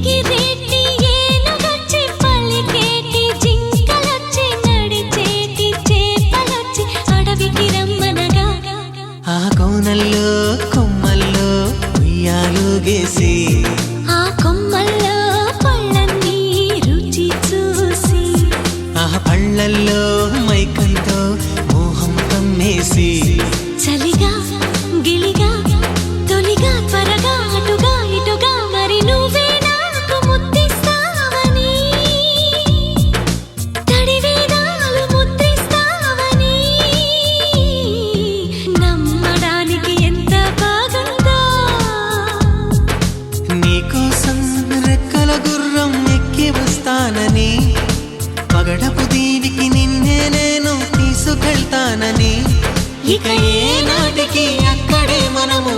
ఎగిరేటి ఏనుగొచ్చి పలికేటి జింకలొచ్చి నడిచేటి చేపలొచ్చి అడవికి రమ్మనగా ఆ కోనల్లో కొమ్మల్లో ఉయ్యాలుగేసి ఆ కొమ్మల్లో పళ్ళన్నీ రుచి చూసి ఆ పళ్ళల్లో మైకంతో మోహం కమ్మేసి చలిగా గిలిగా తొలిగా త్వరగా అటుగా ఇటుగా మరి నువ్వే నాకు ముద్దిస్తావని తడివేదాలు ముద్దిస్తావని నమ్మడానికి ఎంత బాగుందో నీకోసం రెక్కల గుర్రం ఎక్కి వస్తానని పగడపు దీనికి నిన్నే నేను తీసుకెళ్తానని ఇక ఏ నాటికి అక్కడే మనము